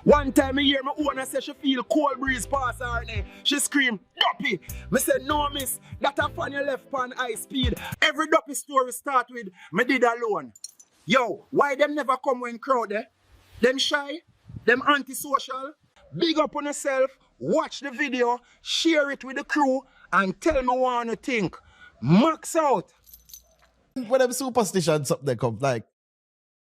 One time I hear my owner say she feel cold breeze pass her there. She scream, Duppy. Me say, no miss, that a fan you left on high speed. Every Duppy story start with, me did alone. Yo, why them never come when crowd there? Them shy? Them antisocial? Big up on yourself, watch the video, share it with the crew, and tell me what you think. Max out. When them superstitions up there come, like,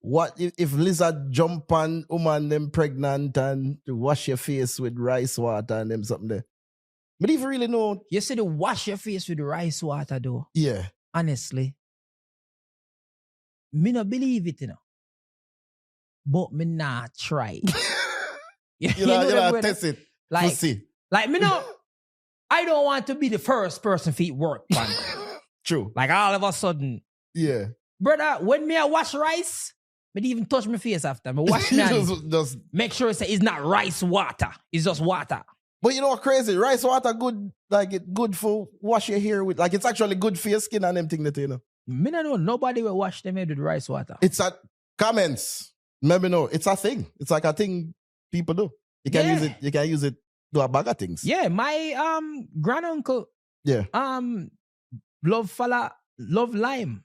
what if lizard jump on woman them pregnant and to wash your face with rice water and them something there? But if you really know... You say to wash your face with rice water though. Yeah. Honestly. Me not believe it, you know. But me not try. you know test it. Like, see. Like me no, I don't want to be the first person to eat work, man. True. Like all of a sudden. Yeah. Brother, when me I wash rice, me didn't even touch my face after. Me wash my hand. just make sure it's not rice water. It's just water. But you know what crazy? Rice water good, like it good for wash your hair with. Like it's actually good for your skin and them thing that you know. Me no know. Nobody will wash them head with rice water. It's a comments. Maybe no. It's a thing. It's like a thing people do. You can use it. You can use it to a bag of things. Yeah, my granduncle. Yeah. Love lime.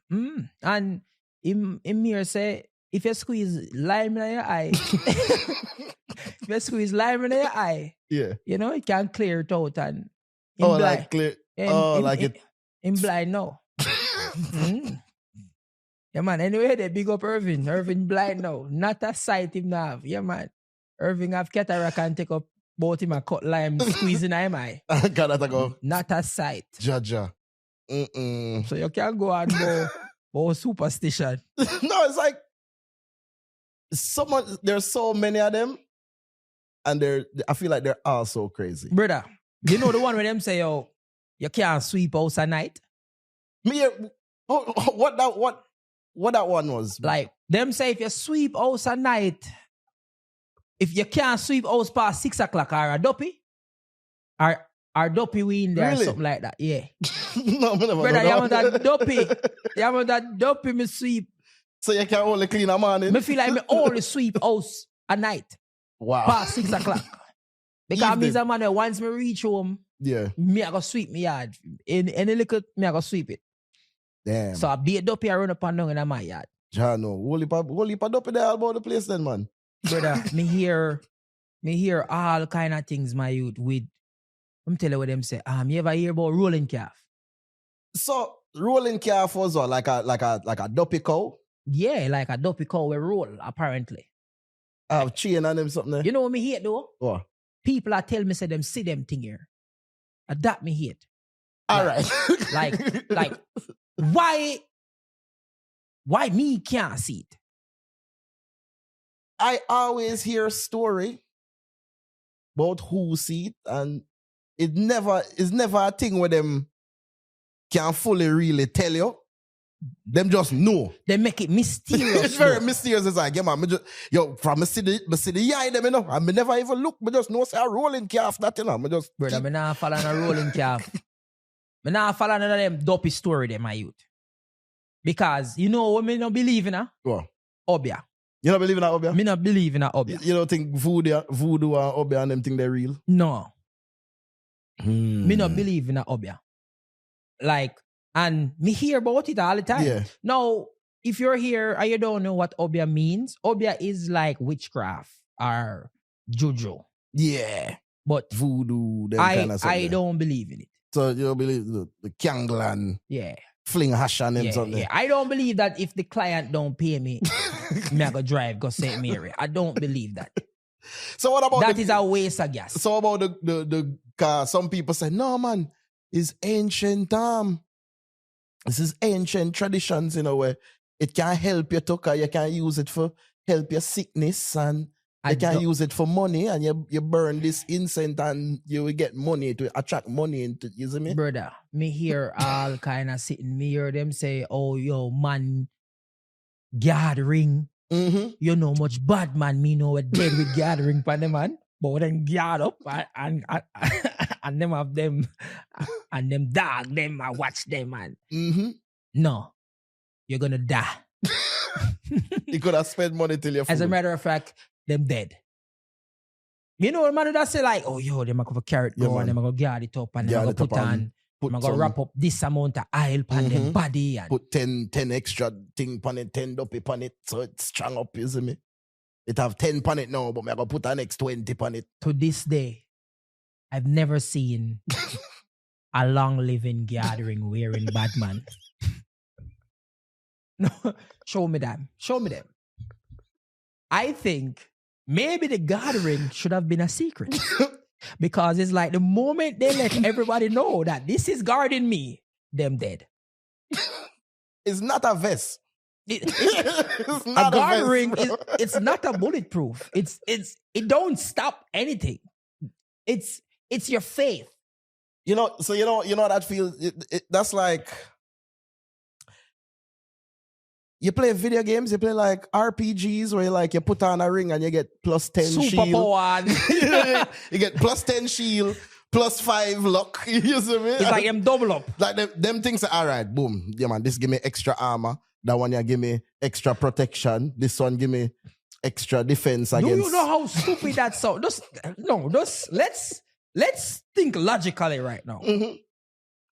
And him here say, if you squeeze lime in your eye, if you squeeze lime in your eye, yeah, you know, it can clear it out and blind. Like clear. It blind now. Yeah, man. Anyway, they big up Irving. Irving blind now. Not a sight him now have. Yeah, man. Irving have cataract and take up both him and cut lime, squeezing him eye. Go. Not a sight. Jaja. So you can go and go superstition. No, it's like there's so many of them, and I feel like they're all so crazy. Brother, you know the one where them say, yo, you can't sweep house at night? What that one was? Like, them say if you sweep house at night, if you can't sweep house past 6 o'clock, or a Duppy, or Duppy we in there really? Or something like that. Yeah. No, me never brother, you want that Duppy. You want that Duppy me sweep. So you can only clean a morning? Me feel like me only sweep house at night. Wow. Past 6 o'clock. Because me a man once me reach home, yeah, me I go sweep me yard. Any little, me I go sweep it. Damn. So I be a Duppy I run up and down in my yard. Jano, whole heap of Duppy there all about the place then, man. Brother, me hear all kind of things, my youth, with, I'm telling you what them say. You ever hear about rolling calf? So rolling calf was what, like a Duppy cow? Yeah, like a Duppy cow will roll, apparently. I have chain on them something there. You know what me hate though? What? People are telling me say them see them thing here. That me hate. All right. like why me can't see it? I always hear a story about who see it, and it's never a thing where them can fully really tell you. Them just know. They make it mysterious. It's very mysterious. It's like, yeah, man, from me see the eye them, you know, and me never even look. Me just know say a rolling calf that, you know. Brother, me not follow a rolling calf. Me not follow none of them Duppy story them, my youth. Because, you know what me don't believe in, What? Obia. You don't believe in that Obia? Me not believe in that Obia. You don't think voodoo and Obia and them think they're real? No. Me not believe in that Obia. Like, and me hear about it all the time. Yeah. Now, if you're here and you don't know what Obia means, Obia is like witchcraft or juju. Yeah. But voodoo, them kind of stuff. I don't believe in it. So you don't believe the Kanglan? Yeah. Fling hash on them something. Yeah. I don't believe that if the client don't pay me, me I go drive, go St. Mary. I don't believe that. So what about that is a waste of gas. So about the car, some people say, no man, it's ancient this is ancient traditions in a way. It can help you to, you can use it for help your sickness, and you can use it for money, and you burn this incense and you will get money to attract money into, you see me? Brother, me hear all kind of sitting, me hear them say, oh, yo, man, gathering. Mm-hmm. You know much bad man, me know what dead with gathering pan the man. But then guard up and them have them and them dog them, I watch them, man. Mm-hmm. No, you're gonna die. You could have spent money till you're full. As a matter of fact, them dead. You know, man, that say like, oh, yo, them are going to carry it Yeah, go and man. them are going to guard it up and them Guard are it going to up put and on, put them are going to some- wrap up this amount of oil on them body. And Put 10 extra thing pan it, 10 Duppy pan it, so it's strong up, you see me? It have 10 pan it now, but I'm going to put an next 20 pan it. to this day, I've never seen a long living gathering wearing Batman. No, show me them. Show me them. I think maybe the gathering should have been a secret. Because it's like the moment they let everybody know that this is guarding me, them dead. It's not a vest. It's It's a not a gathering vest. it's not a bulletproof. It don't stop anything. It's your faith. You know that feels, that's like, you play video games, you play like RPGs where you put on a ring and you get plus 10 shield. Superpower. You get plus 10 shield, plus 5 luck. You see me? It's like them double up. Like them things are all right, boom. Yeah, man, this give me extra armor. That one you give me extra protection. This one give me extra defense Do against. you know how stupid that sounds? Let's think logically right now. Mhm.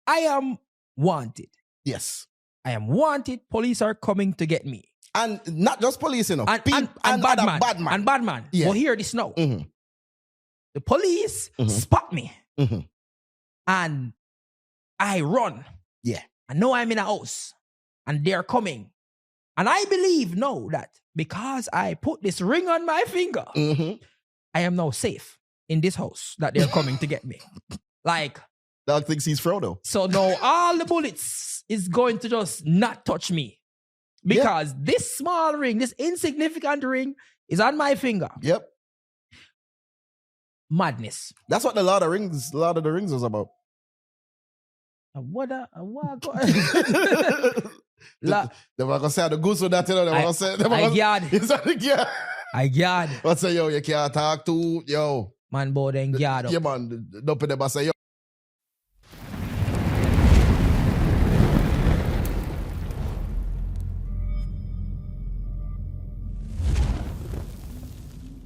I am wanted. Yes. I am wanted. Police are coming to get me. And not just police, you know. And other Batman. bad man. And Batman. Yeah. But hear this now. Mhm. The police Mhm. spot me. Mhm. And I run. Yeah. I know I'm in a house. And they're coming. And I believe now that because I put this ring on my finger, Mhm. I am now safe in this house that they're coming to get me. Like, Dog thinks he's Frodo. so now all the bullets is going to just not touch me. Because this small ring, this insignificant ring is on my finger. Yep. Madness. That's what the Lord of the Rings was about. What? They were gonna say the goose with that, you know. They were gonna say, I guard. What's say, yo, you can't talk to, yo. Man, boy, then guard up. Yeah, man. Duppy them say, yo.